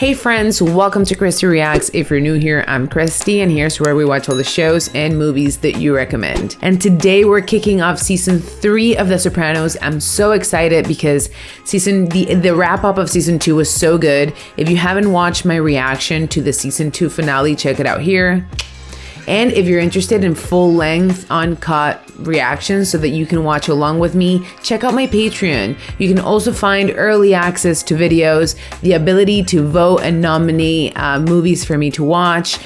Hey friends, welcome to Christy Reacts. If you're new here, I'm Christy, and here's where we watch all the shows and movies that you recommend. And today we're kicking off season 3 of The Sopranos. I'm so excited because the wrap up of season 2 was so good. If you haven't watched my reaction to the season 2 finale, check it out here. And if you're interested in full-length, uncut reactions so that you can watch along with me, check out my Patreon. You can also find early access to videos, the ability to vote and nominate movies for me to watch,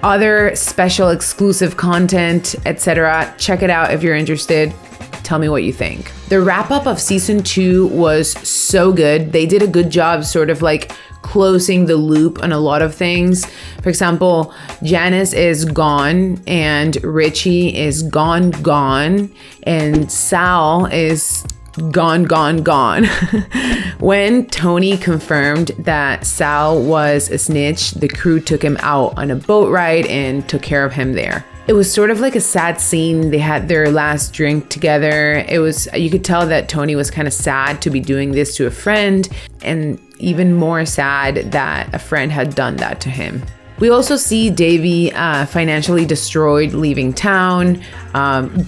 other special exclusive content, etc. Check it out if you're interested. Tell me what you think. The wrap-up of season 2 was so good. They did a good job sort of like closing the loop on a lot of things. For example, Janice is gone and Richie is gone, and Sal is gone. When Tony confirmed that Sal was a snitch, the crew took him out on a boat ride and took care of him there. It was sort of like a sad scene. They had their last drink together. You could tell that Tony was kind of sad to be doing this to a friend, and even more sad that a friend had done that to him. We also see Davy financially destroyed, leaving town.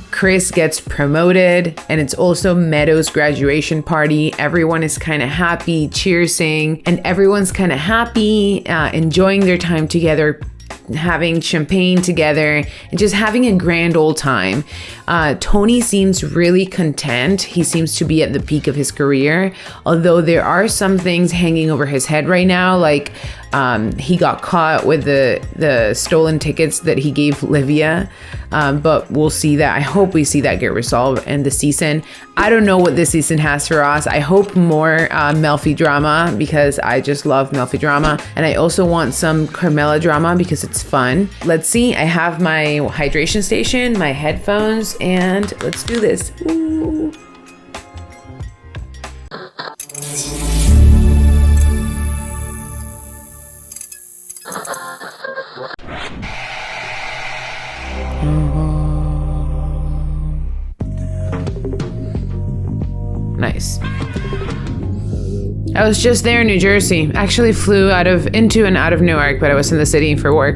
Chris gets promoted, and it's also Meadow's graduation party. Everyone is kind of happy, cheersing, and everyone's kind of happy, enjoying their time together, having champagne together and just having a grand old time. Tony seems really content. He seems to be at the peak of his career, although there are some things hanging over his head right now, like he got caught with the stolen tickets that he gave Livia, but we'll see that. I hope we see that get resolved in the season. I don't know what this season has for us. I hope more Melfi drama, because I just love Melfi drama, and I also want some Carmela drama because it's fun. Let's see. I have my hydration station, my headphones, and let's do this. Ooh. Nice. I was just there in New Jersey. Actually flew into and out of Newark, but I was in the city for work.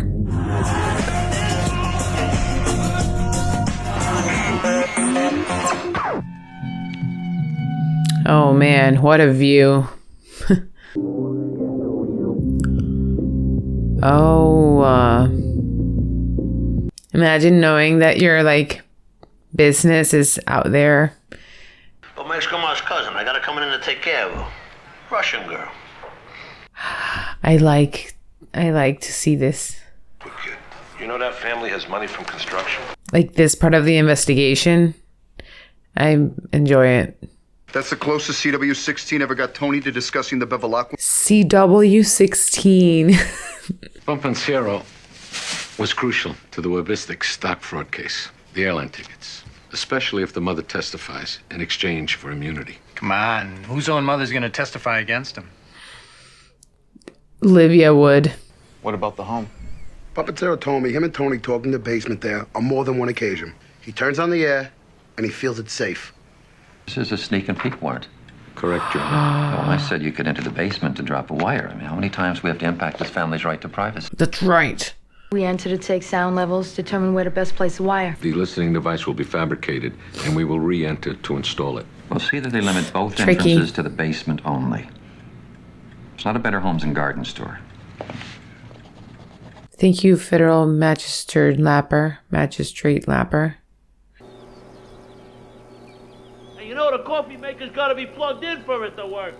Oh man, what a view. Imagine knowing that your business is out there. But my ex-grandma's cousin, I gotta come in to take care of her. Russian girl. I like to see this. Good kid. You know that family has money from construction? Like this part of the investigation. I enjoy it. That's the closest CW16 ever got Tony to discussing the Bevilacqua. CW16. Pompanciero was crucial to the Webistic stock fraud case. The airline tickets. Especially if the mother testifies in exchange for immunity. Come on. Whose own mother's going to testify against him? Livia would. What about the home? Pompanciero told me him and Tony talked in the basement there on more than one occasion. He turns on the air, and he feels it's safe. This is a sneak and peek warrant. Correct, John. Well, I said you could enter the basement to drop a wire. I mean, how many times do we have to impact this family's right to privacy? That's right. We enter to take sound levels, determine where to best place the wire. The listening device will be fabricated, and we will re-enter to install it. We'll see that they limit both Tricky. entrances to the basement only. It's not a Better Homes and Garden store. Thank you, Federal Magistrate Lapper. Hey, you know the coffee maker's gotta be plugged in for it to work.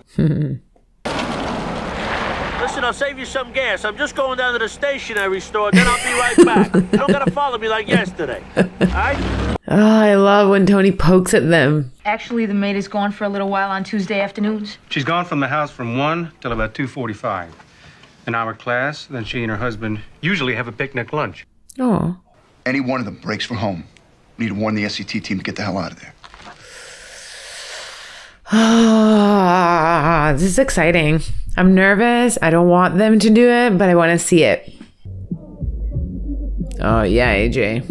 Listen, I'll save you some gas. I'm just going down to the stationery store, then I'll be right back. You don't gotta follow me like yesterday. All right? Oh, I love when Tony pokes at them. Actually, the maid is gone for a little while on Tuesday afternoons. She's gone from the house from 1 till about 2:45. An hour class, then she and her husband usually have a picnic lunch. Oh. Any one of them breaks for home. We need to warn the SCT team to get the hell out of there. This is exciting. I'm nervous. I don't want them to do it, but I want to see it. Oh, yeah, AJ.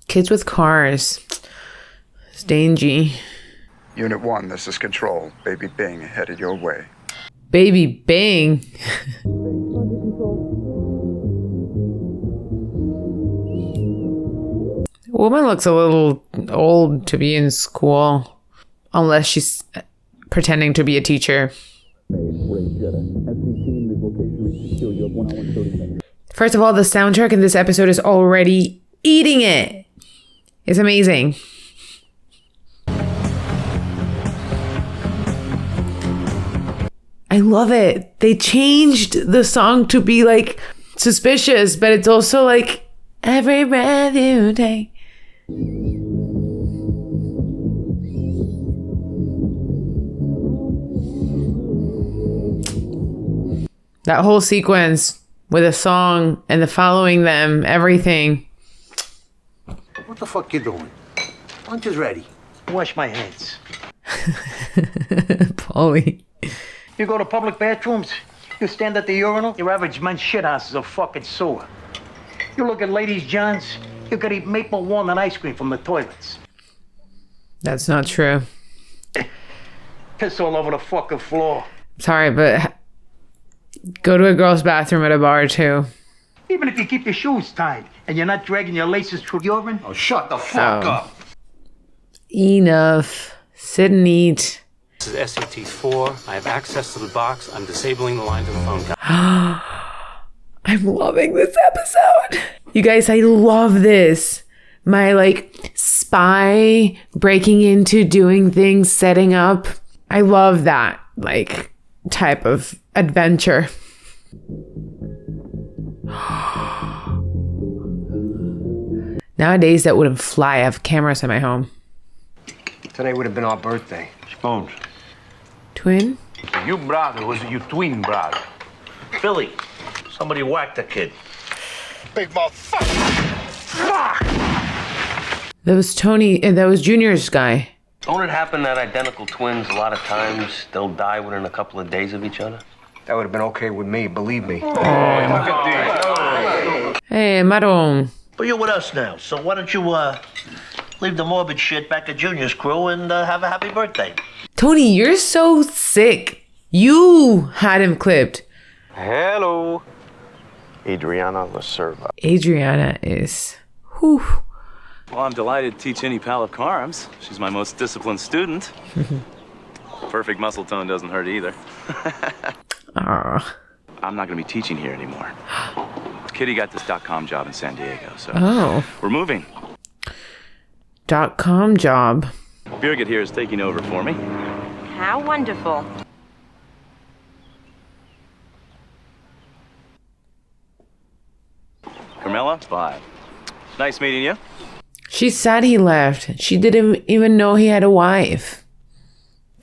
Kids with cars. It's dangy. Unit 1, this is Control. Baby Bing headed your way. Baby Bing. Woman looks a little old to be in school, unless she's pretending to be a teacher. First of all, the soundtrack in this episode is already eating it. It's amazing. I love it. They changed the song to be like suspicious, but it's also like every breath you take. That whole sequence with a song and the following them, everything. What the fuck you doing? Lunch is ready. Wash my hands. Paulie. You go to public bathrooms, you stand at the urinal, your average man's shit house is a fucking sewer. You look at ladies' johns, you could eat maple walnut ice cream from the toilets. That's not true. Piss all over the fucking floor. Sorry, but go to a girl's bathroom at a bar too. Even if you keep your shoes tied and you're not dragging your laces through urine. Oh, shut the fuck up. Enough. Sit and eat. This is SCT-4. I have access to the box. I'm disabling the line to the phone. I'm loving this episode. You guys, I love this. My like spy breaking into doing things, setting up. I love that like type of adventure. Nowadays that wouldn't fly. I have cameras in my home. Today would have been our birthday. Spoons. Twin? You brother was you twin brother. Philly. Somebody whacked a kid. Big motherfucker. That was Tony, that was Junior's guy. Don't it happen that identical twins, a lot of times, they'll die within a couple of days of each other? That would have been okay with me, believe me. Hey, Meadow. But you're with us now, so why don't you leave the morbid shit back at Junior's crew and have a happy birthday? Tony, you're so sick. You had him clipped. Hello. Adriana LaServa. Adriana is... Whew. Well, I'm delighted to teach any pal of Karam's. She's my most disciplined student. Perfect muscle tone doesn't hurt either. I'm not going to be teaching here anymore. Kitty got this .com job in San Diego, so we're moving. .com job. Birgit here is taking over for me. How wonderful. Carmela, bye. Nice meeting you. She's sad he left. She didn't even know he had a wife.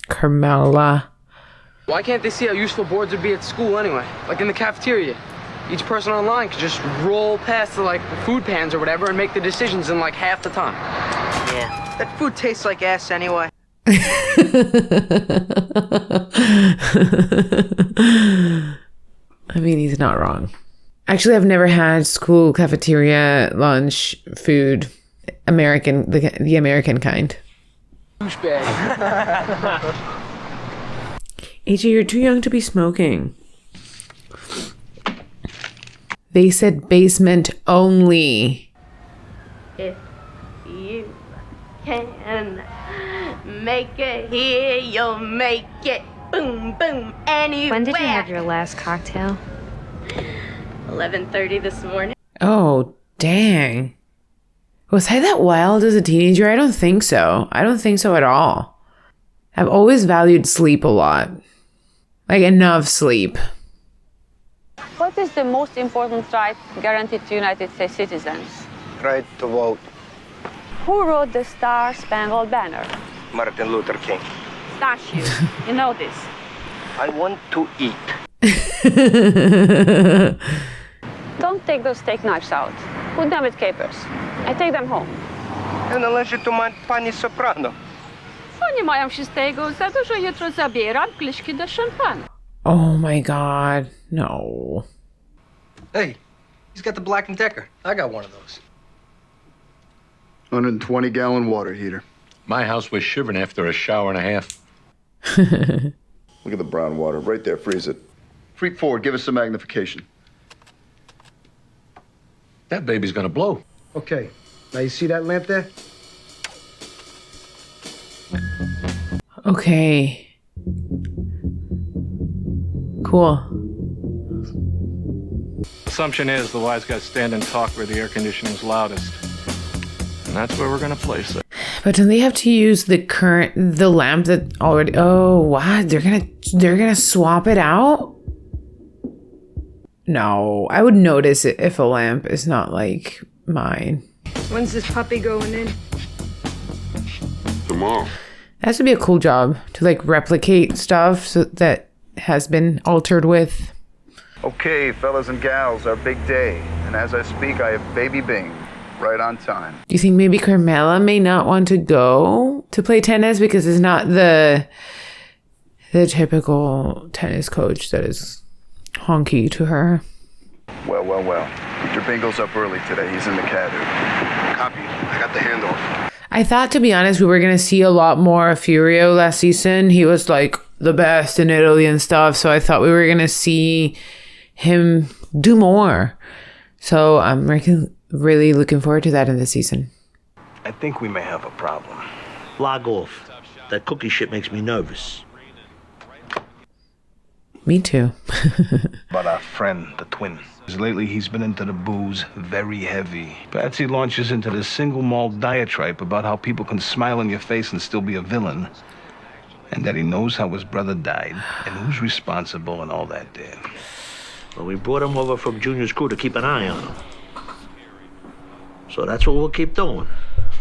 Carmela. Why can't they see how useful boards would be at school anyway? Like in the cafeteria. Each person online could just roll past the food pans or whatever and make the decisions in like half the time. Yeah, that food tastes like ass anyway. I mean, he's not wrong. Actually, I've never had school cafeteria lunch food. American, the American kind. AJ, you're too young to be smoking. They said basement only. If you can make it here, you'll make it. Boom, boom, anywhere. When did you have your last cocktail? 11:30 this morning. Oh, dang. Was I that wild as a teenager? I don't think so. I don't think so at all. I've always valued sleep a lot. Like enough sleep. What is the most important right guaranteed to United States citizens? Right to vote. Who wrote the Star-Spangled Banner? Martin Luther King. Statue. You know this. I want to eat. Don't take those steak knives out. Put them with capers. I take them home. To należy tu pani Soprano. Co nie mają się z tego? Za dużo jutro zabieram kieliszki do szampana. Oh my god. No. Hey, he's got the Black & Decker. I got one of those. 120-gallon water heater. My house was shivering after a shower and a half. Look at the brown water. Right there, freeze it. Freak forward, give us some magnification. That baby's gonna blow. Okay. Now you see that lamp there? Okay. Cool. Assumption is the wise guys stand and talk where the air conditioning's loudest. And that's where we're gonna place it. But don't they have to use the lamp that already? Oh, what? They're gonna swap it out? No, I would notice it if a lamp is not like mine. When's this puppy going in? Tomorrow. That has to be a cool job to like replicate stuff so that has been altered with. Okay, fellas and gals, our big day. And as I speak, I have Baby Bing. Right on time. Do you think maybe Carmela may not want to go to play tennis because it's not the typical tennis coach that is honky to her? Well. Mr. Bingle's up early today. He's in the caddy. Copy. I got the handoff. I thought, to be honest, we were going to see a lot more of Furio last season. He was like the best in Italy and stuff. So I thought we were going to see him do more. So I'm really looking forward to that in this season. I think we may have a problem. Log off. That cookie shit makes me nervous. Me too. About our friend, the twin. Lately, he's been into the booze very heavy. Patsy launches into this single malt diatribe about how people can smile in your face and still be a villain. And that he knows how his brother died and who's responsible and all that there. Well, we brought him over from Junior's crew to keep an eye on him. So that's what we'll keep doing.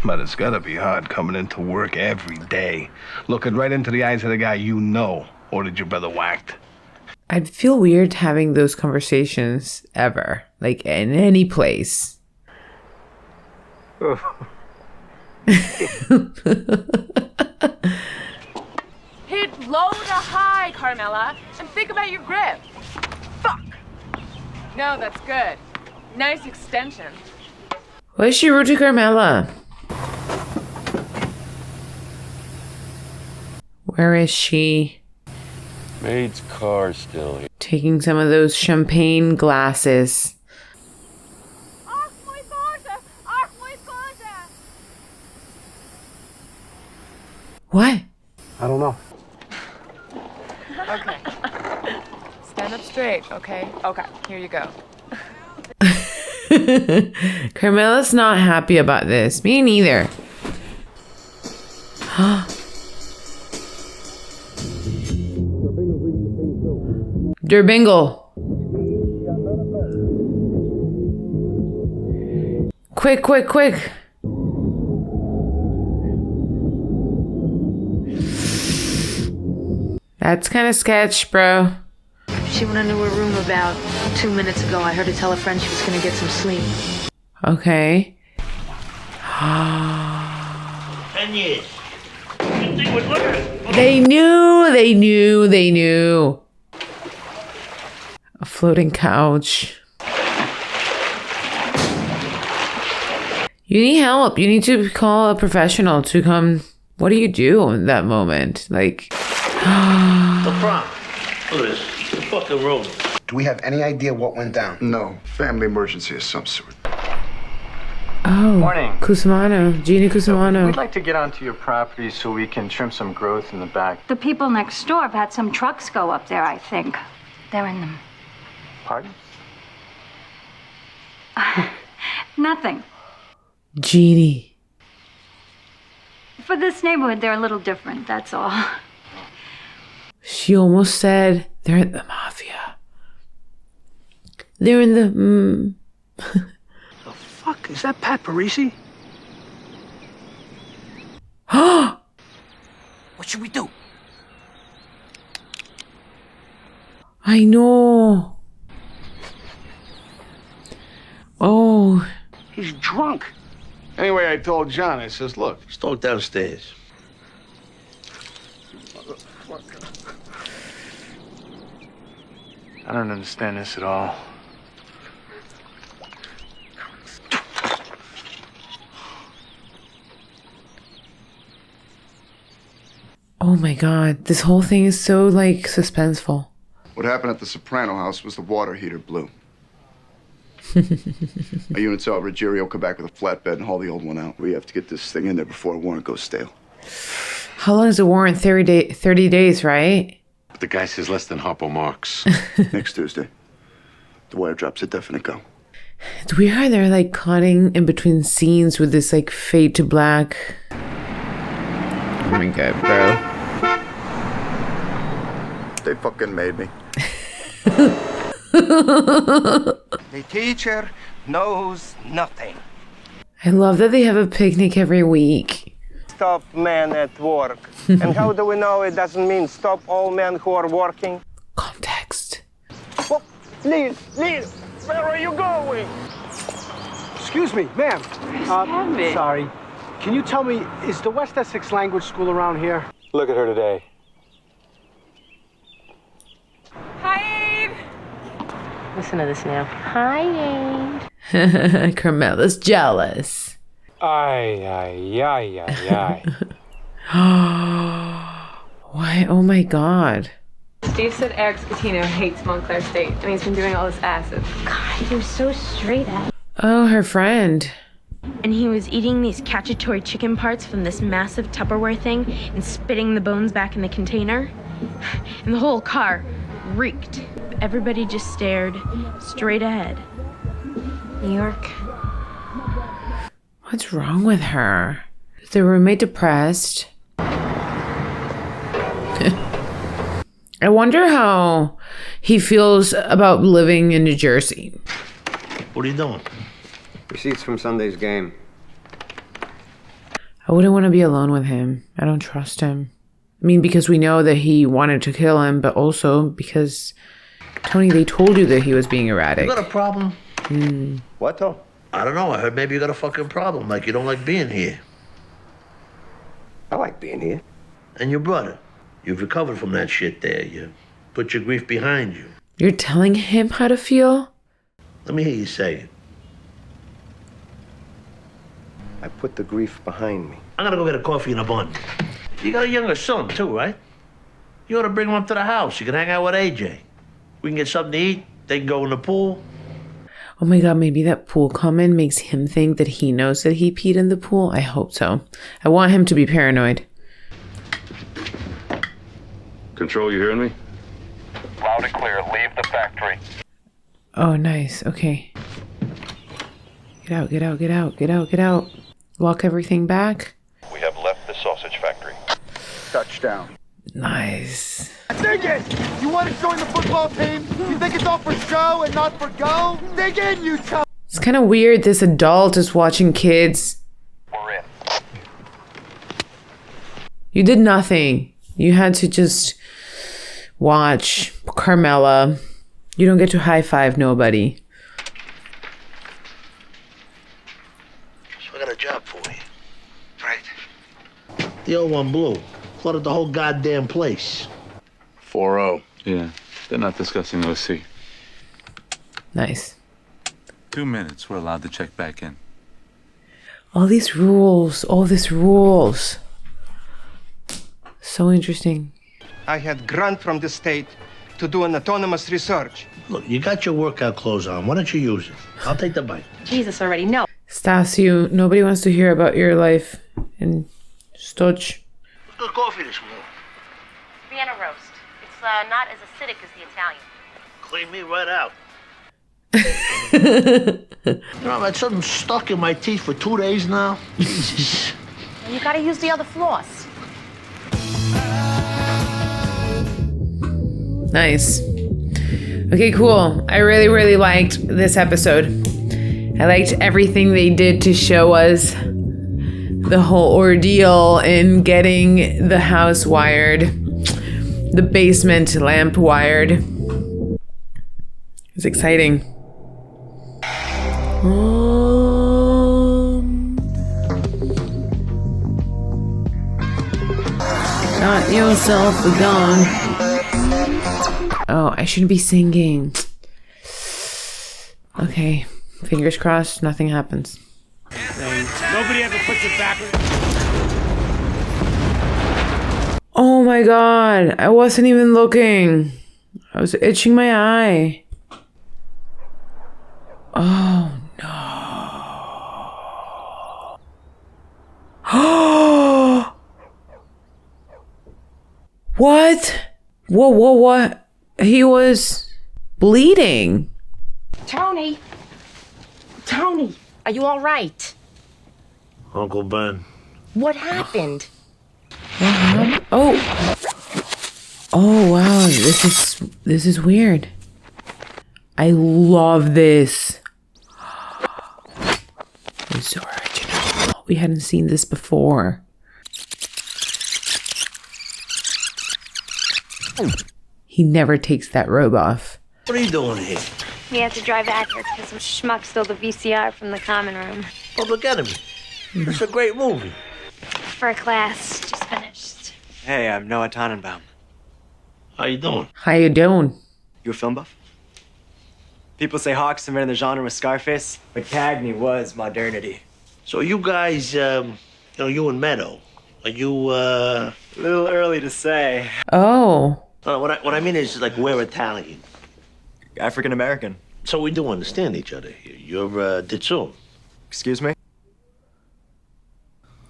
But it's gotta be hard coming into work every day, looking right into the eyes of the guy you know ordered your brother whacked. I'd feel weird having those conversations ever, like in any place. Hit low to high, Carmela, and think about your grip. Fuck. No, that's good. Nice extension. Why is she rude to Carmela? Where is she? Maid's car still here. Taking some of those champagne glasses. What? I don't know. Okay. Stand up straight, okay? Okay, here you go. Carmela's not happy about this. Me neither. Durbingle. Quick. That's kind of sketch, bro. She went into her room about 2 minutes ago. I heard her tell a friend she was going to get some sleep. Okay. 10 years. You think we're looking? They knew. A floating couch. You need help. You need to call a professional to come. What do you do in that moment? Like... The prom. Look at this. It's a fucking room. Do we have any idea what went down? No. Family emergency of some sort. Oh. Morning. Cusimano. Gina Cusimano. We'd like to get onto your property so we can trim some growth in the back. The people next door have had some trucks go up there, I think. They're in them. Pardon? Nothing. Jeannie. For this neighborhood, they're a little different, that's all. She almost said they're in the mafia. They're in the... The fuck? Is that Pat Parisi? What should we do? I know. Oh. He's drunk. Anyway, I told John, I says, look. Let's talk downstairs. I don't understand this at all. my God. This whole thing is so, like, suspenseful. What happened at the Soprano house was the water heater blew. A unit saw Ruggerio come back with a flatbed and haul the old one out. We have to get this thing in there before a warrant goes stale. How long is the warrant? 30 days, right? But the guy says less than Harpo Marx. Next Tuesday. The wire drops a definite go. It's weird how they're like cutting in between scenes with this like fade to black. Oh my God, bro. They fucking made me. The teacher knows nothing. I love that they have a picnic every week. Stop men at work. And how do we know it doesn't mean stop all men who are working? Context. Oh, Liz, where are you going? Excuse me, ma'am. Sorry. Can you tell me, is the West Essex language school around here? Look at her today. Hi, Abe. Listen to this now. Hi, Abe. Carmela's jealous. Ay. Why? Oh my God. Steve said Eric Scatino hates Montclair State, and he's been doing all this acid. God, he was so straight up. Oh, her friend. And he was eating these cacciatore chicken parts from this massive Tupperware thing and spitting the bones back in the container. And the whole car reeked. Everybody just stared straight ahead. New York. What's wrong with her? Is the roommate depressed? I wonder how he feels about living in New Jersey. What are you doing? Receipts from Sunday's game. I wouldn't want to be alone with him. I don't trust him. I mean, because we know that he wanted to kill him, but also because, Tony, they told you that he was being erratic. You got a problem? What, though? I don't know. I heard maybe you got a fucking problem. Like you don't like being here. I like being here. And your brother. You've recovered from that shit there. You put your grief behind you. You're telling him how to feel? Let me hear you say it. I put the grief behind me. I'm gonna go get a coffee and a bun. You got a younger son, too, right? You ought to bring him up to the house. You can hang out with AJ. We can get something to eat. They can go in the pool. Oh my God, maybe that pool comment makes him think that he knows that he peed in the pool. I hope so. I want him to be paranoid. Control, you hearing me? Loud and clear. Leave the factory. Oh, nice. Okay. Get out. Walk everything back. We have left the sausage factory. Touchdown. Nice. Dig in! You want to join the football team? You think it's all for show and not for go? Dig in, you chump! It's kind of weird this adult is watching kids. We're in. You did nothing. You had to just watch Carmela. You don't get to high five nobody. So I got a job for you. Right. The old one blew. Flooded the whole goddamn place. 4-0. Yeah, they're not discussing OC. Nice. 2 minutes. We're allowed to check back in. All these rules. All these rules. So interesting. I had grant from the state to do an autonomous research. Look, you got your workout clothes on. Why don't you use it? I'll take the bike. Jesus already, no. Stasio, nobody wants to hear about your life in Stodge. Good coffee this morning. Vienna roast. It's not as acidic as the Italian. Clean me right out. You know, I've had something stuck in my teeth for 2 days now. Jesus. You gotta use the other floss. Nice. Okay, cool. I really, really liked this episode. I liked everything they did to show us the whole ordeal in getting the house wired, the basement lamp wired. It's exciting. Got yourself a gun. Oh, I shouldn't be singing. Okay, fingers crossed, nothing happens. Nobody ever puts it backwards. Oh my God. I wasn't even looking. I was itching my eye. Oh no. What? What? He was bleeding. Tony! Tony, are you all right? Uncle Ben. What happened? Oh. Oh wow, this is weird. I love this. It's so original. We hadn't seen this before. He never takes that robe off. What are you doing here? We have to drive backwards because some schmuck stole the VCR from the common room. Public Enemy. It's a great movie. For a class, just finished. Hey, I'm Noah Tannenbaum. How you doing? How you doing? You a film buff? People say Hawks invented the genre with Scarface, but Cagney was modernity. So you guys, you and Meadow, are you, A little early to say. Oh. What I mean is, like, we're Italian. African American. So we do understand each other here. You're, Ditsun. Excuse me?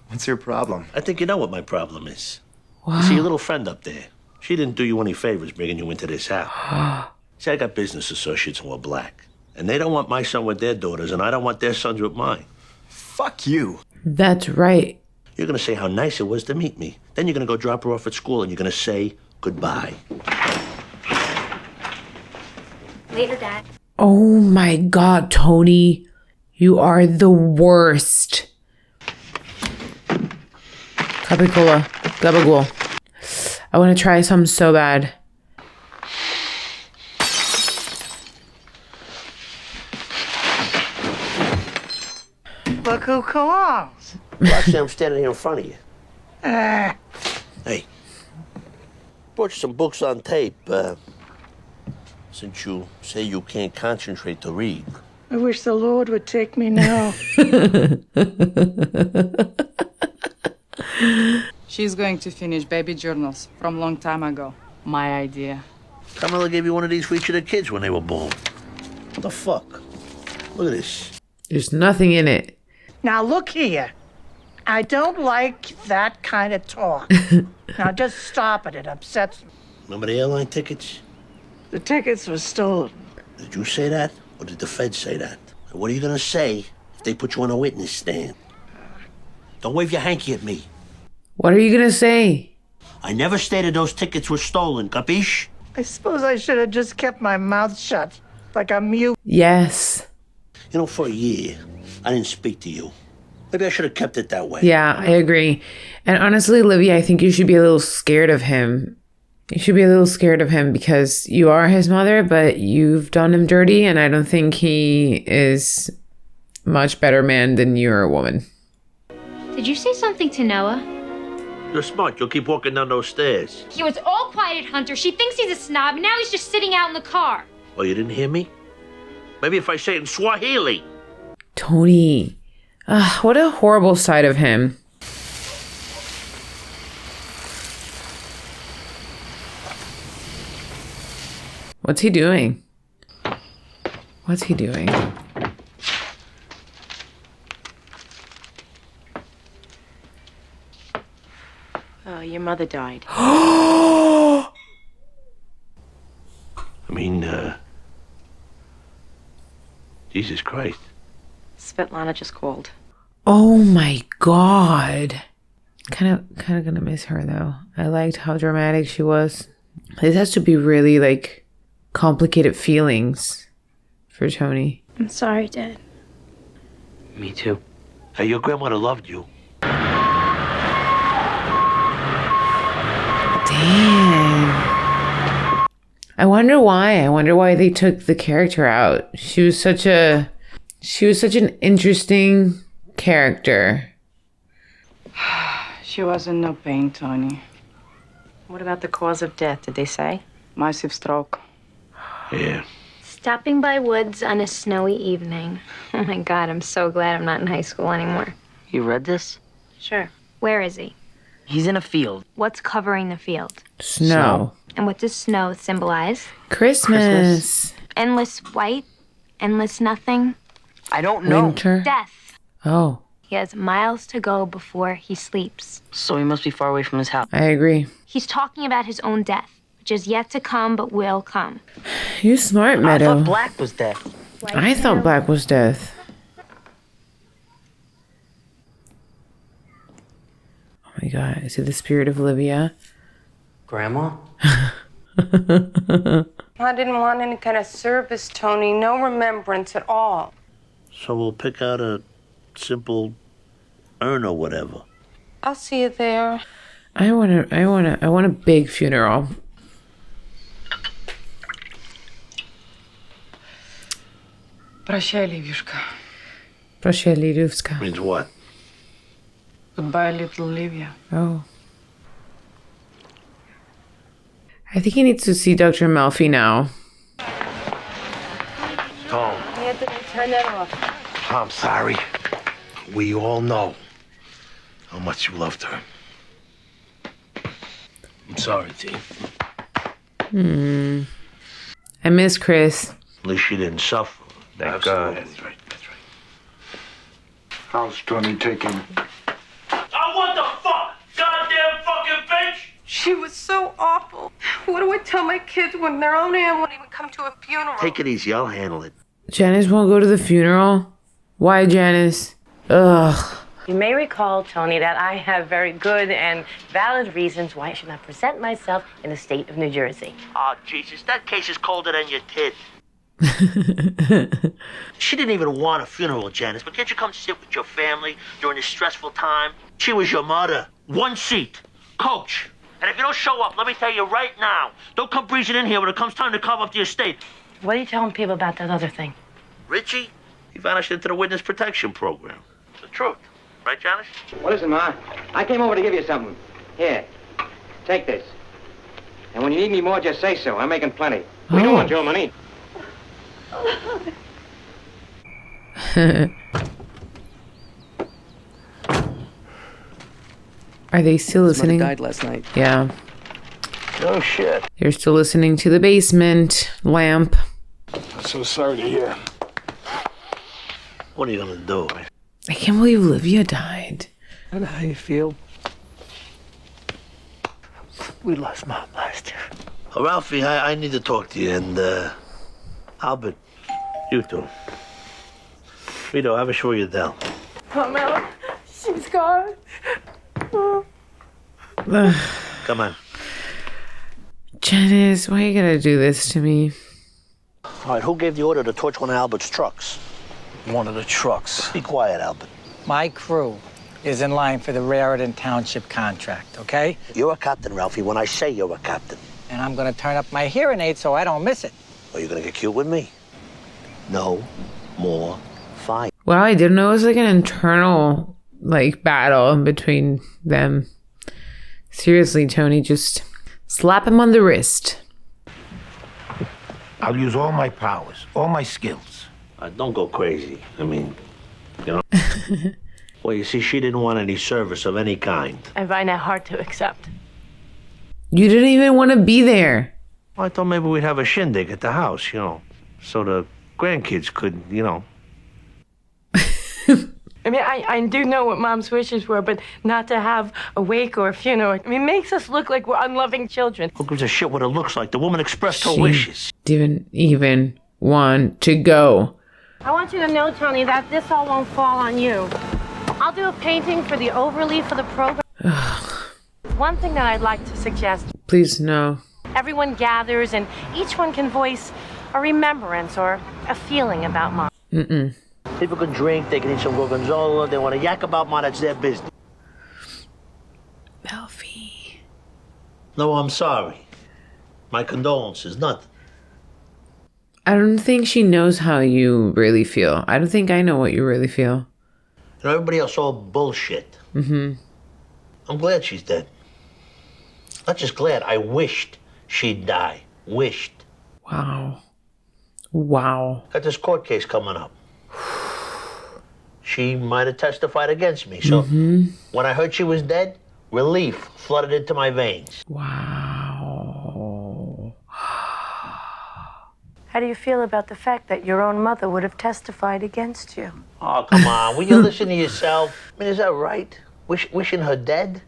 What's your problem? I think you know what my problem is. Wow. You see, your little friend up there, she didn't do you any favors bringing you into this house. See, I got business associates who are black, and they don't want my son with their daughters, and I don't want their sons with mine. Fuck you. That's right. You're gonna say how nice it was to meet me. Then you're gonna go drop her off at school, and you're gonna say goodbye. Later, Dad. Oh my God, Tony. You are the worst. Capicola. Gabagool. I want to try some so bad. Look who calls. Actually, I'm standing here in front of you. Hey. Brought you some books on tape, since you say you can't concentrate to read. I wish the Lord would take me now. She's going to finish baby journals from long time ago. My idea. Carmela gave you one of these for each of the kids when they were born. What the fuck? Look at this. There's nothing in it. Now look here. I don't like that kind of talk. Now just stop it. It upsets me. Remember the airline tickets? The tickets were stolen. Did you say that, or did the feds say that? And what are you gonna say if they put you on a witness stand? Don't wave your hanky at me. What are you gonna say? I never stated those tickets were stolen, capiche? I suppose I should have just kept my mouth shut, like a mute. Yes. You know, for a year, I didn't speak to you. Maybe I should have kept it that way. Yeah, I agree. And honestly, Livia, I think you should be a little scared of him. You should be a little scared of him because you are his mother, but you've done him dirty, and I don't think he is much better man than you're a woman. Did you say something to Noah? You're smart. You'll keep walking down those stairs. He was all quiet at Hunter. She thinks he's a snob, and now he's just sitting out in the car. Oh, you didn't hear me? Maybe if I say it in Swahili. Tony. What a horrible side of him. What's he doing? What's he doing? Oh, your mother died. I mean, Jesus Christ. Svetlana just called. Oh my God. Kind of gonna miss her though. I liked how dramatic she was. This has to be really like complicated feelings for Tony. I'm sorry, Dad. Me too. Hey, your grandmother loved you. Dang. I wonder why. I wonder why they took the character out. She was such an interesting character. She was in no pain, Tony. What about the cause of death? Did they say? Massive stroke. Yeah. Stopping by Woods on a snowy evening. Oh my God, I'm so glad I'm not in high school anymore. You read this? Sure. Where is he? He's in a field. What's covering the field? Snow. And what does snow symbolize? Christmas. Endless white? Endless nothing? I don't know. Winter. Death. Oh, He has miles to go before he sleeps. So he must be far away from his house. I agree. He's talking about his own death, which is yet to come but will come. You smart, I Meadow. thought Black was dead. I thought Black was death. Oh my god, is it the spirit of Livia? Grandma? I didn't want any kind of service, Tony. No remembrance at all. So we'll pick out a simple urn or whatever. I'll see you there. I want a big funeral. Proshai, Livushka. Proshai, Livushka. Means what? Goodbye, little Livia. Oh. I think he needs to see Dr. Melfi now. Tom, Anthony, turn that off. I'm sorry. We all know how much you loved her. I'm sorry, T. I miss Chris. At least she didn't suffer. Thank God. That's right. How's Tony taking? Oh, what the fuck? Goddamn fucking bitch! She was so awful. What do I tell my kids when their own aunt won't even come to a funeral? Take it easy. I'll handle it. Janice won't go to the funeral? Why, Janice? Ugh. You may recall, Tony, that I have very good and valid reasons why I should not present myself in the state of New Jersey. Oh, Jesus, that case is colder than your tit. She didn't even want a funeral, Janice, but can't you come sit with your family during this stressful time? She was your mother. One seat. Coach. And if you don't show up, let me tell you right now, don't come breezing in here when it comes time to carve up the estate. What are you telling people about that other thing? Richie, he vanished into the witness protection program. It's the truth. Right, Janice? Well, listen, Ma. I came over to give you something. Here. Take this. And when you need me more, just say so. I'm making plenty. We don't want your money. Are they still listening? Died last night. Yeah. Oh, shit. They're still listening to the basement lamp. I'm so sorry to hear. What are you gonna do? I can't believe Livia died. I don't know how you feel. We lost Mom last year. Ralphie, I need to talk to you, and, Albert, you too. Vito, have a show you down. Carmela, she's gone. Come on. Janice, why you gotta do this to me? All right, who gave the order to torch one of Albert's trucks? One of the trucks. Be quiet, Albert. My crew is in line for the Raritan Township contract, okay? You're a captain, Ralphie, when I say you're a captain. And I'm gonna turn up my hearing aid so I don't miss it. Or you're gonna get cute with me. No more fight. Wow, I didn't know it was like an internal battle in between them. Seriously, Tony, just slap him on the wrist. I'll use all my powers, all my skills. Don't go crazy. I mean, you know. Well, you see, she didn't want any service of any kind. I find that hard to accept. You didn't even want to be there. Well, I thought maybe we'd have a shindig at the house, so the grandkids could, I mean, I do know what Mom's wishes were, but not to have a wake or a funeral. I mean, it makes us look like we're unloving children. Who gives a shit what it looks like? The woman expressed her wishes. Didn't even want to go. I want you to know, Tony, that this all won't fall on you. I'll do a painting for the overleaf for the program. One thing that I'd like to suggest. Please, no. Everyone gathers and each one can voice a remembrance or a feeling about Mom. Mm-mm. People can drink, they can eat some gorgonzola, they want to yak about Mom, that's their business. Melfi. No, I'm sorry. My condolences, nothing. I don't think she knows how you really feel. I don't think I know what you really feel. Everybody else all bullshit. Mm-hmm. I'm glad she's dead. Not just glad, I wished she'd die. Wished. Wow. Wow. Got this court case coming up. She might have testified against me, so when I heard she was dead, Relief flooded into my veins. Wow. How do you feel about the fact that your own mother would have testified against you? Oh, come on. Will you listen to yourself? I mean, is that right? Wishing her dead?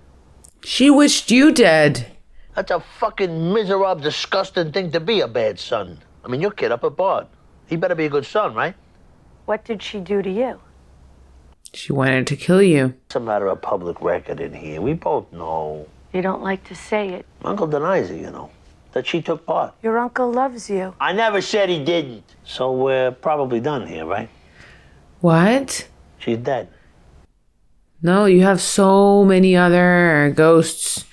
She wished you dead. That's a fucking miserable, disgusting thing to be, a bad son. I mean, your kid up at Bard. He better be a good son, right? What did she do to you? She wanted to kill you. It's a matter of public record in here. We both know. You don't like to say it. Uncle denies it, you know, that she took part. Your uncle loves you. I never said he didn't. So we're probably done here, right? What? She's dead. No, you have so many other ghosts.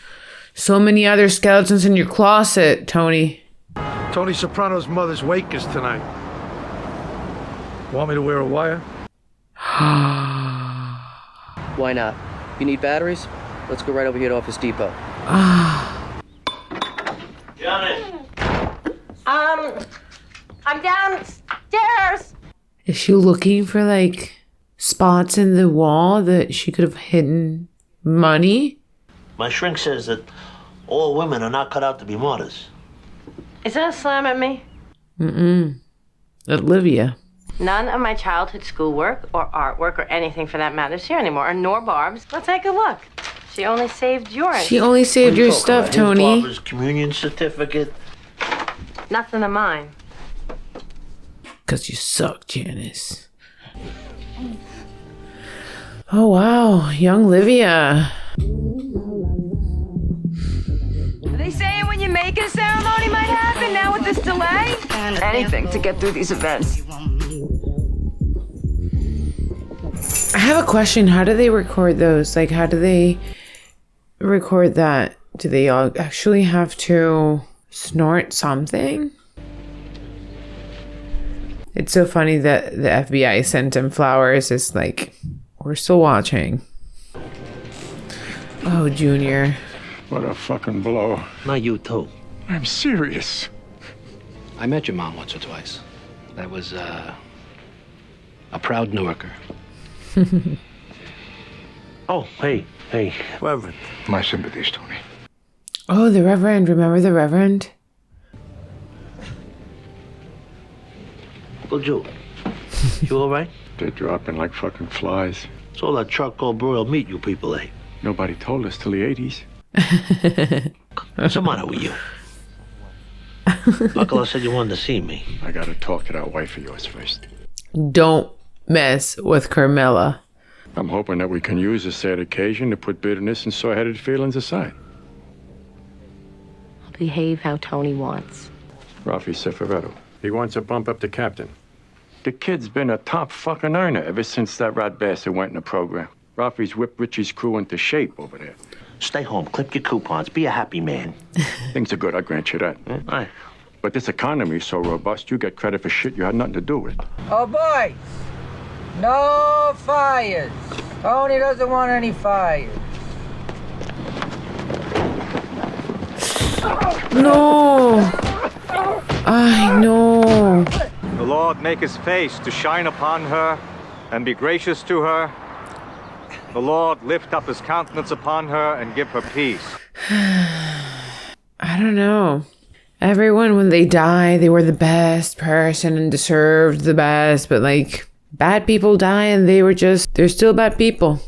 So many other skeletons in your closet, Tony. Tony Soprano's mother's wake is tonight. Want me to wear a wire? Why not? You need batteries? Let's go right over here to Office Depot. Janet! I'm downstairs. Is she looking for like spots in the wall that she could have hidden money? My shrink says that all women are not cut out to be martyrs. Is that a slam at me? At Livia. None of my childhood schoolwork or artwork or anything for that matter is here anymore, nor Barb's. Let's take a look. She only saved yours. She only saved your stuff, Tony. Barbara's communion certificate. Nothing of mine. Because you suck, Janice. Oh, wow. Young Livia. Are they saying when you make a ceremony might happen now with this delay? Anything to get through these events. I have a question. How do they record those? Like, how do they record that? Do they all actually have to snort something? It's so funny that the FBI sent him flowers. It's like, we're still watching. Oh, Junior. What a fucking blow. Not you, too. I'm serious. I met your mom once or twice. That was, a proud Newarker. Oh, hey, Reverend. My sympathies, Tony. Oh, the Reverend. Remember the Reverend? Uncle Joe, you all right? They're dropping like fucking flies. It's all that charcoal broiled meat you people ate. Nobody told us till the 80s. What's the matter with you? Uncle said you wanted to see me. I gotta talk to that wife of yours first. Don't mess with Carmela. I'm hoping that we can use this sad occasion to put bitterness and sore-headed feelings aside. I'll behave how Tony wants. Rafi Cifaretto. He wants a bump up to captain. The kid's been a top fucking earner ever since that rat bastard went in the program. Rafi's whipped Richie's crew into shape over there. Stay home, clip your coupons, be a happy man. Things are good, I grant you that. Aye. But this economy is so robust, you get credit for shit you had nothing to do with. Oh, boys! No fires! Tony doesn't want any fires. No! I know. The Lord make his face to shine upon her and be gracious to her. The Lord lift up his countenance upon her and give her peace. I don't know. Everyone, when they die, they were the best person and deserved the best, but like, bad people die and they're still bad people.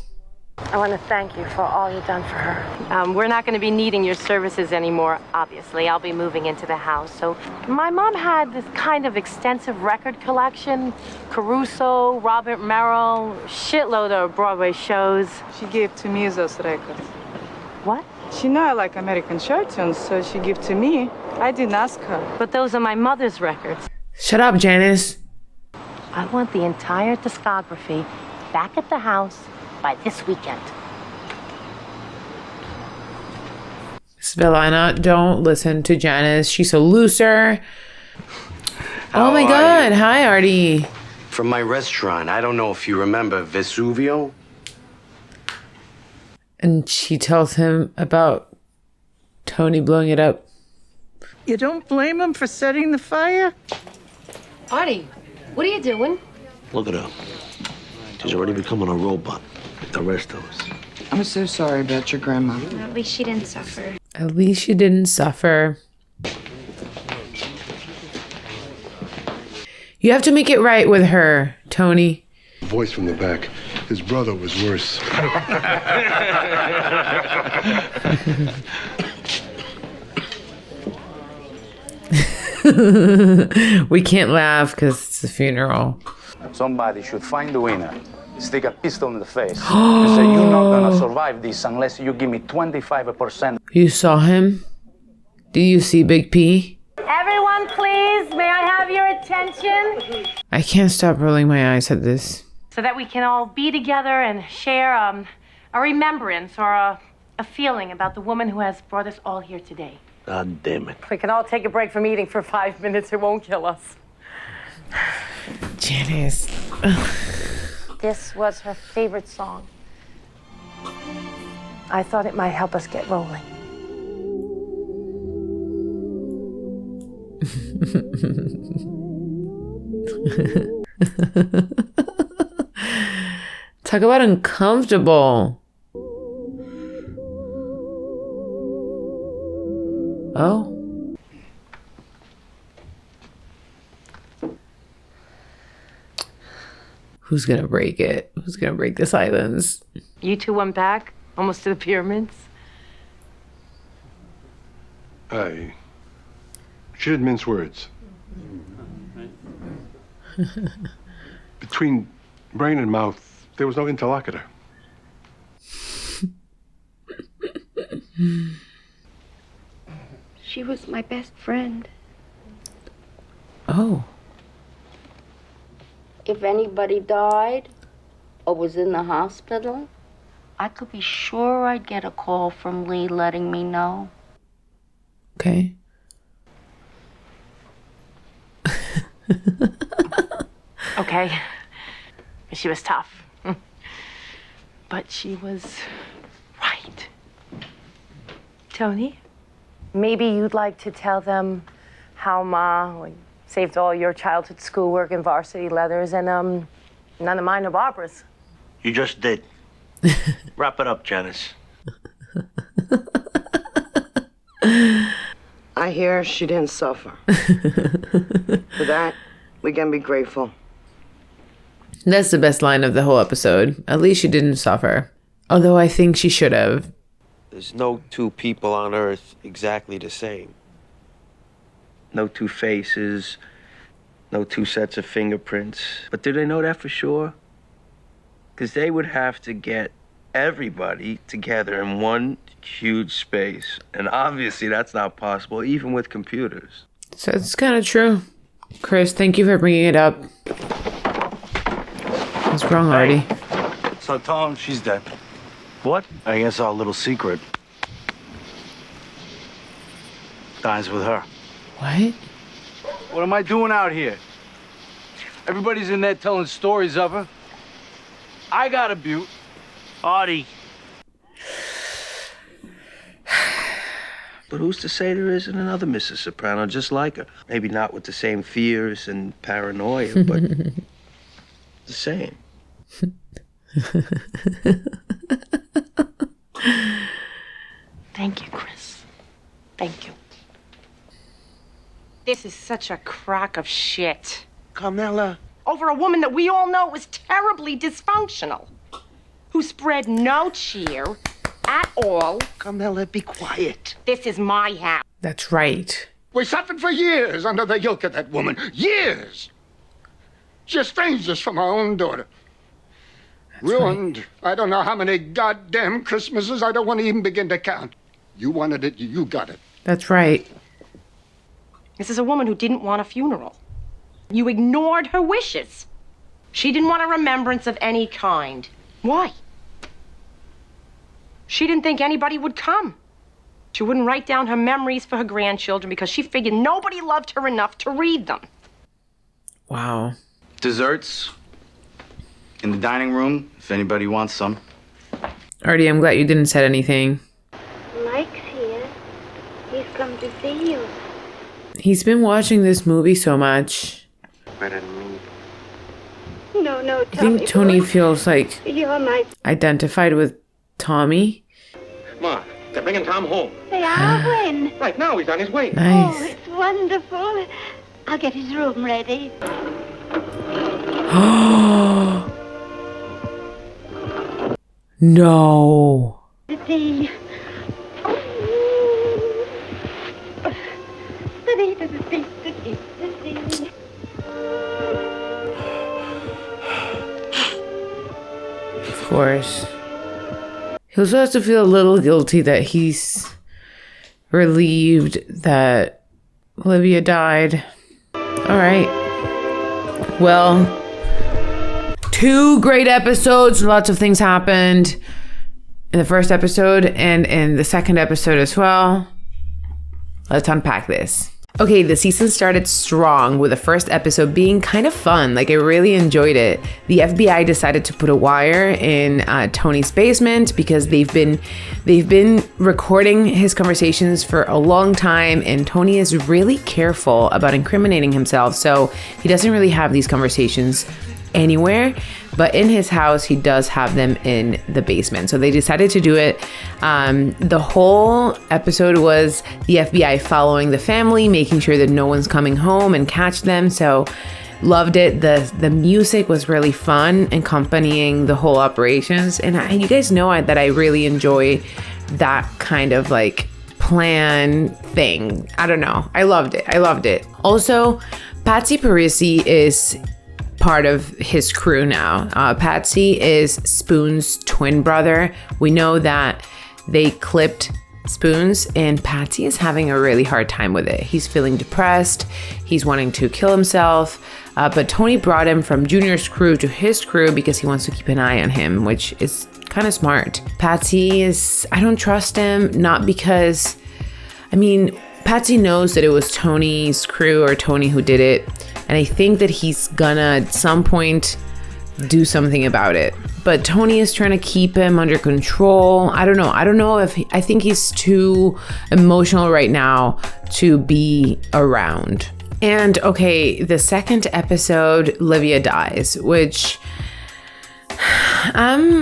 I want to thank you for all you've done for her. We're not going to be needing your services anymore, obviously. I'll be moving into the house. So my mom had this kind of extensive record collection. Caruso, Robert Merrill, shitload of Broadway shows. She gave to me those records. What? She know I like American chart tunes, so she gave to me. I didn't ask her. But those are my mother's records. Shut up, Janice. I want the entire discography back at the house by this weekend. Svelana, don't listen to Janice. She's a loser. How oh my are god. you? Hi, Artie. From my restaurant. I don't know if you remember Vesuvio. And she tells him about Tony blowing it up. You don't blame him for setting the fire? Artie, what are you doing? Look at her. She's already becoming a robot, like the rest of us. I'm so sorry about your grandma. At least she didn't suffer. At least you didn't suffer. You have to make it right with her, Tony. Voice from the back. His brother was worse. We can't laugh because it's a funeral. Somebody should find the winner, stick a pistol in the face, and say, you're not gonna survive this unless you give me 25%. You saw him? Do you see Big P? Everyone, please, may I have your attention? I can't stop rolling my eyes at this. So that we can all be together and share a remembrance or a feeling about the woman who has brought us all here today. God damn it. We can all take a break from eating for 5 minutes. It won't kill us. Janice. This was her favorite song. I thought it might help us get rolling. Talk about uncomfortable. Oh. Who's gonna break it? Who's gonna break the silence? You two went back, almost to the pyramids. She didn't mince words. Between brain and mouth, there was no interlocutor. She was my best friend. Oh. If anybody died or was in the hospital, I could be sure I'd get a call from Lee letting me know. Okay. Okay. She was tough. But she was right. Tony? Maybe you'd like to tell them how Ma saved all your childhood schoolwork and varsity leathers and none of mine are Barbara's. You just did. Wrap it up, Janice. I hear she didn't suffer. For that, we can be grateful. That's the best line of the whole episode. At least she didn't suffer. Although I think she should have. There's no two people on Earth exactly the same. No two faces, no two sets of fingerprints. But do they know that for sure? Because they would have to get everybody together in one huge space. And obviously that's not possible, even with computers. So it's kind of true. Chris, thank you for bringing it up. What's wrong, Artie? So tell him she's dead. What? I guess our little secret dies with her. What? What am I doing out here? Everybody's in there telling stories of her. I got a butte. Artie. But who's to say there isn't another Mrs. Soprano just like her? Maybe not with the same fears and paranoia, but the same. Thank you, Chris. Thank you. This is such a crock of shit. Carmela. Over a woman that we all know was terribly dysfunctional. Who spread no cheer at all. Carmela, be quiet. This is my house. That's right. We suffered for years under the yoke of that woman. Years! She estranged us from our own daughter. Ruined. Right. I don't know how many goddamn Christmases. I don't want to even begin to count. You wanted it, you got it. That's right. This is a woman who didn't want a funeral. You ignored her wishes. She didn't want a remembrance of any kind. Why? She didn't think anybody would come. She wouldn't write down her memories for her grandchildren because she figured nobody loved her enough to read them. Wow. Desserts in the dining room, if anybody wants some. Artie, I'm glad you didn't say anything. Mike's here. He's come to see you. He's been watching this movie so much. Better than me. No, I think Tony feels like you're my... identified with Tommy. Ma, they're bringing Tom home. They are when? Right now, he's on his way. Nice. Oh, it's wonderful. I'll get his room ready. No. The Of course. He also has to feel a little guilty that he's relieved that Livia died. All right. Well, 2 great episodes. Lots of things happened in the first episode and in the second episode as well. Let's unpack this. Okay, the season started strong with the first episode being kind of fun. Like, I really enjoyed it. The FBI decided to put a wire in Tony's basement because they've been recording his conversations for a long time, and Tony is really careful about incriminating himself. So he doesn't really have these conversations anywhere, but in his house he does have them in the basement. So they decided to do it. The whole episode was the FBI following the family, making sure that no one's coming home and catch them. So loved it. The music was really fun, accompanying the whole operations. And you guys know that I really enjoy that kind of like plan thing. I don't know. I loved it. Also, Patsy Parisi is part of his crew now. Patsy is Spoon's twin brother. We know that they clipped Spoons, and Patsy is having a really hard time with it. He's feeling depressed. He's wanting to kill himself. But Tony brought him from Junior's crew to his crew because he wants to keep an eye on him, which is kind of smart. Patsy I don't trust him, not because, Patsy knows that it was Tony's crew or Tony who did it. And I think that he's gonna at some point do something about it. But Tony is trying to keep him under control. I don't know. I think he's too emotional right now to be around. And okay, the second episode, Livia dies, which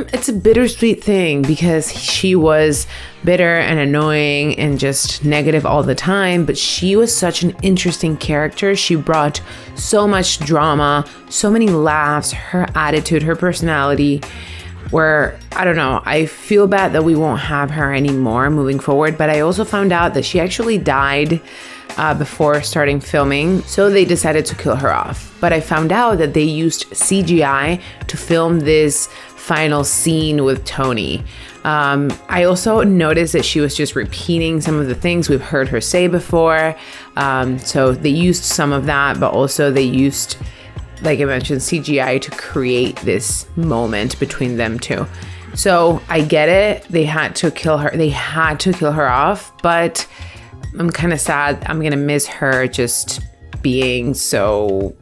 it's a bittersweet thing because she was bitter and annoying and just negative all the time, but she was such an interesting character. She brought so much drama, so many laughs, her attitude, her personality, where I don't know, I feel bad that we won't have her anymore moving forward. But I also found out that she actually died before starting filming, so they decided to kill her off. But I found out that they used CGI to film this final scene with Tony. I also noticed that she was just repeating some of the things we've heard her say before. So they used some of that, but also they used, like I mentioned, CGI to create this moment between them two. So I get it. They had to kill her. They had to kill her off, but I'm kind of sad. I'm going to miss her just being so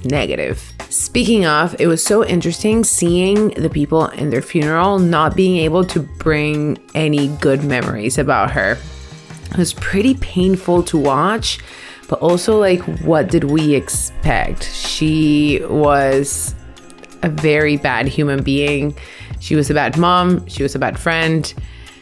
negative. Speaking of, it was so interesting seeing the people in their funeral not being able to bring any good memories about her. It was pretty painful to watch, but also like, what did we expect? She was a very bad human being. She was a bad mom. She was a bad friend.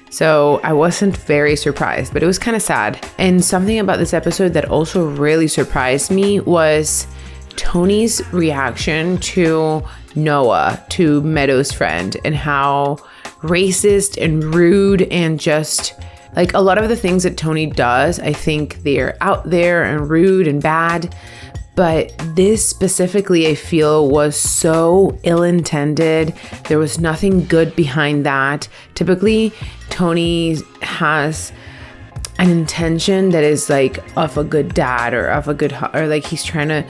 So I wasn't very surprised, but it was kind of sad. And something about this episode that also really surprised me was Tony's reaction to Noah, to Meadow's friend, and how racist and rude and just like a lot of the things that Tony does, I think they're out there and rude and bad. But this specifically, I feel, was so ill-intended. There was nothing good behind that. Typically, Tony has an intention that is like of a good dad or of a good, or like he's trying to,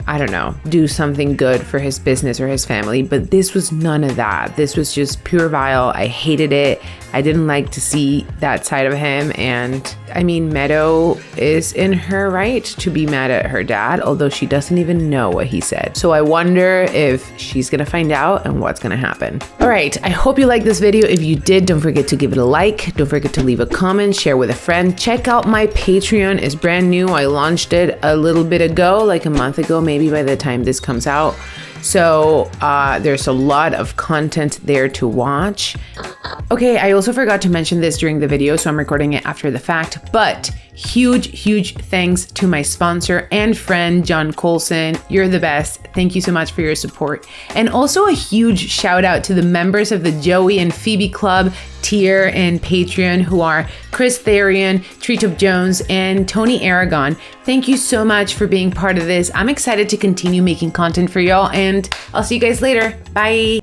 I don't know, do something good for his business or his family. But this was none of that. This was just pure vile. I hated it. I didn't like to see that side of him. And I mean, Meadow is in her right to be mad at her dad, although she doesn't even know what he said. So I wonder if she's gonna find out and what's gonna happen. All right, I hope you liked this video. If you did, don't forget to give it a like. Don't forget to leave a comment, share with a friend. Check out my Patreon. It's brand new. I launched it a little bit ago, like a month ago, maybe by the time this comes out. So there's a lot of content there to watch. Okay, I also forgot to mention this during the video, so I'm recording it after the fact, but huge thanks to my sponsor and friend, John Colson. You're the best. Thank you so much for your support. And also a huge shout out to the members of the Joey and Phoebe Club tier and Patreon, who are Chris Therian, Treetop Jones, and Tony Aragon. Thank you so much for being part of this. I'm excited to continue making content for y'all, and I'll see you guys later. Bye.